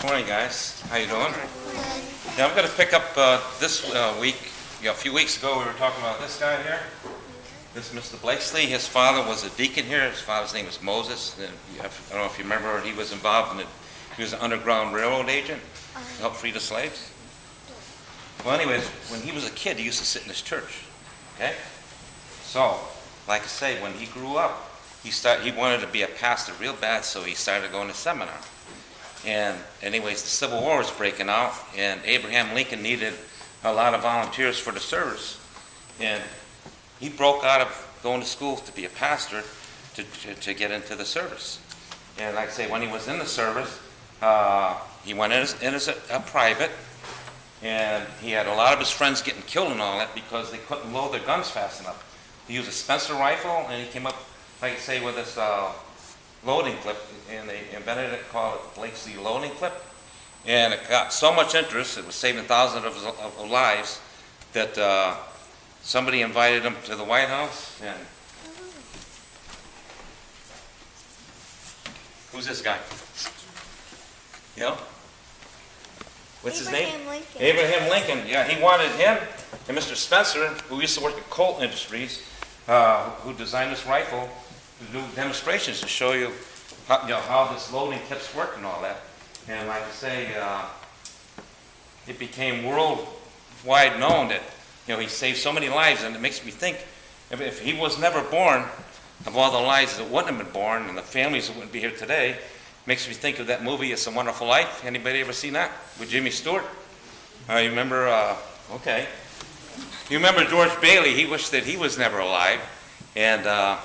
Morning, guys. How you doing? Yeah, I'm going to pick up this week. A few weeks ago, we were talking about this guy here. This is Mr. Blakesley. His father was a deacon here. His father's name was Moses. And I don't know if you remember, he was involved in it. He was an Underground Railroad agent. He helped free the slaves. Well, anyways, when he was a kid, he used to sit in this church. Okay? So, like I say, when he grew up, he wanted to be a pastor real bad, so he started going to seminar. And anyways, the Civil War was breaking out, and Abraham Lincoln needed a lot of volunteers for the service. And he broke out of going to school to be a pastor to get into the service. And like I say, when he was in the service, he went in as a private, and he had a lot of his friends getting killed and all that because they couldn't load their guns fast enough. He used a Spencer rifle, and he came up, like I say, with this loading clip, and they invented it, called it Blakesley loading clip. And it got so much interest, it was saving thousands of lives, that somebody invited him to the White House. And who's this guy? You know? What's his name? Lincoln. Abraham Lincoln. Yeah, he wanted him and Mr. Spencer, who used to work at Colt Industries, who designed this rifle, to do demonstrations to show you how this loading clips work and all that. And like I say, it became worldwide known that he saved so many lives, and it makes me think if he was never born, of all the lives that wouldn't have been born and the families that wouldn't be here today, makes me think of that movie It's a Wonderful Life. Anybody ever seen that with Jimmy Stewart? You remember? Okay. You remember George Bailey? He wished that he was never alive, and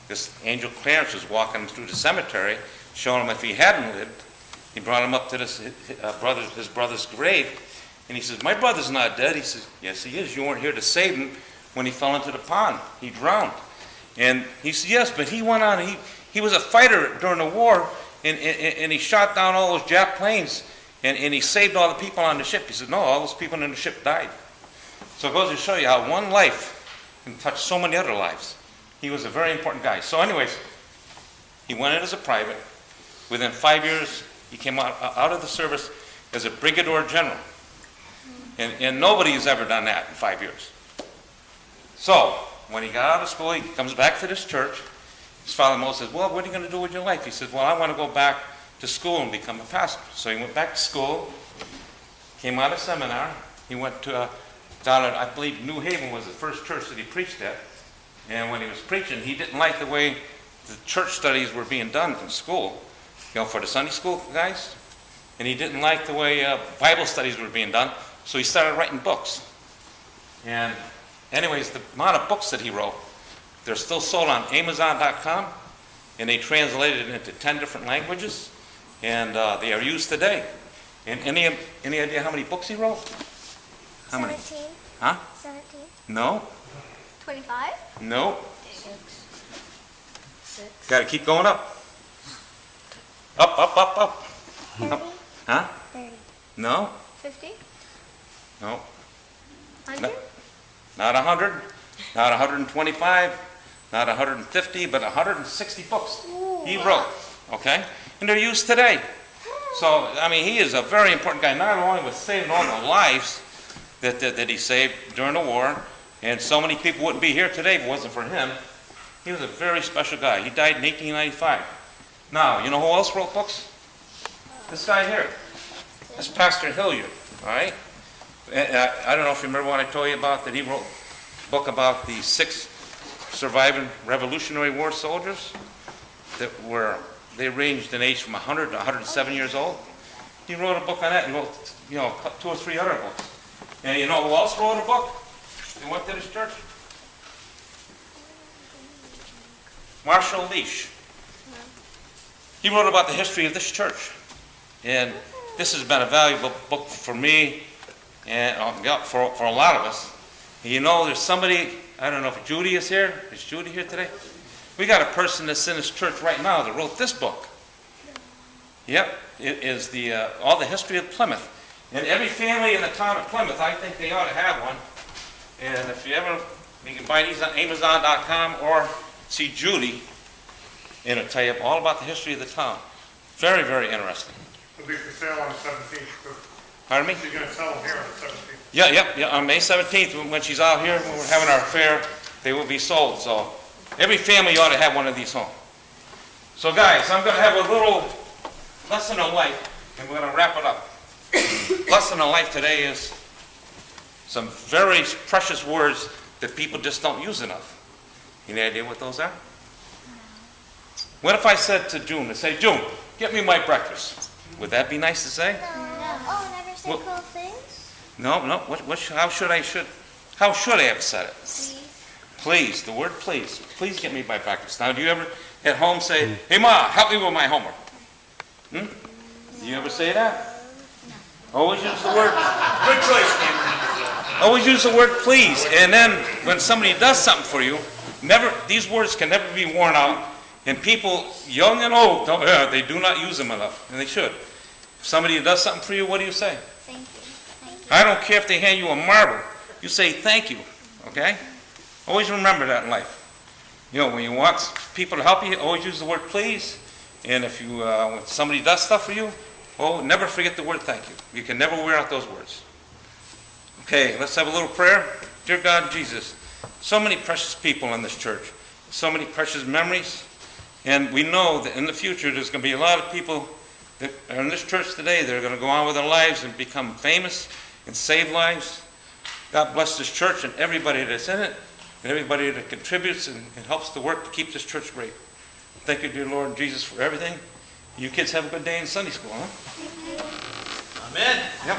this angel Clarence was walking through the cemetery, showing him if he hadn't lived. He brought him up to his brother's grave, and he says, "My brother's not dead." He says, "Yes, he is. You weren't here to save him when he fell into the pond. He drowned." And he said, "Yes, but he went on. He was a fighter during the war, and he shot down all those Jap planes, and he saved all the people on the ship." He said, "No, all those people on the ship died." So it goes to show you how one life can touch so many other lives. He was a very important guy. So anyways, he went in as a private. Within 5 years, he came out of the service as a brigadier general. And nobody has ever done that in 5 years. So when he got out of school, he comes back to this church. His father Mo says, "Well, what are you going to do with your life?" He says, "Well, I want to go back to school and become a pastor." So he went back to school, came out of seminar. He went to down at, I believe, New Haven was the first church that he preached at. And when he was preaching, he didn't like the way the church studies were being done in school, for the Sunday school guys. And he didn't like the way Bible studies were being done, so he started writing books. And anyways, the amount of books that he wrote, they're still sold on Amazon.com, and they translated it into 10 different languages, and they are used today. And any idea how many books he wrote? How many? 17. Huh? 17. No. 25. No. 6. Got to keep going up. Up. 30. Up. Huh? 30. No. 50. No. 100. Not 100. Not 125. Not 150, but 160 books he wrote. Okay? And they're used today. So, I mean, he is a very important guy, not only with saving all the lives that he saved during the war, and so many people wouldn't be here today if it wasn't for him. He was a very special guy. He died in 1895. Now, you know who else wrote books? This guy here. That's Pastor Hilliard, all right? I don't know if you remember what I told you about, that he wrote a book about the 6 surviving Revolutionary War soldiers they ranged in age from 100 to 107 years old. He wrote a book on that, and wrote 2 or 3 other books. And you know who else wrote a book? They went to this church. Marshall Leash. He wrote about the history of this church. And this has been a valuable book for me and for a lot of us. And there's somebody, I don't know if Judy is here. Is Judy here today? We got a person that's in this church right now that wrote this book. Yep, it is all the history of Plymouth. And every family in the town of Plymouth, I think they ought to have one. And if you can buy these on Amazon.com or see Judy, and it'll tell you all about the history of the town. Very, very interesting. It'll be for sale on the 17th. Pardon me? She's gonna sell them here on the 17th. Yeah, on May 17th, when she's out here, when we're having our fair, they will be sold. So every family ought to have one of these home. So guys, I'm going to have a little lesson on life, and we're going to wrap it up. Lesson on life today is some very precious words that people just don't use enough. Any idea what those are? What if I said to June, June, get me my breakfast? Would that be nice to say? No. Oh, never say Well- cool things? No. How should I have said it? Please. Please, the word please. Please get me my breakfast. Now, do you ever at home say, hey, Ma, help me with my homework? Do you ever say that? No. Always use the word. Good choice, Steve. Always use the word please. And then when somebody does something for you, these words can never be worn out. And people, young and old, they do not use them enough, and they should. If somebody does something for you, what do you say? Thank you. Thank you. I don't care if they hand you a marble. You say thank you, okay? Always remember that in life. You know, when you want people to help you, always use the word please. And if you, when somebody does stuff for you, never forget the word thank you. You can never wear out those words. Okay, let's have a little prayer. Dear God, Jesus, so many precious people in this church, so many precious memories. And we know that in the future there's going to be a lot of people that are in this church today that are going to go on with their lives and become famous and save lives. God bless this church and everybody that's in it, and everybody that contributes and helps the work to keep this church great. Thank you, dear Lord Jesus, for everything. You kids have a good day in Sunday school, huh? Amen. Yep.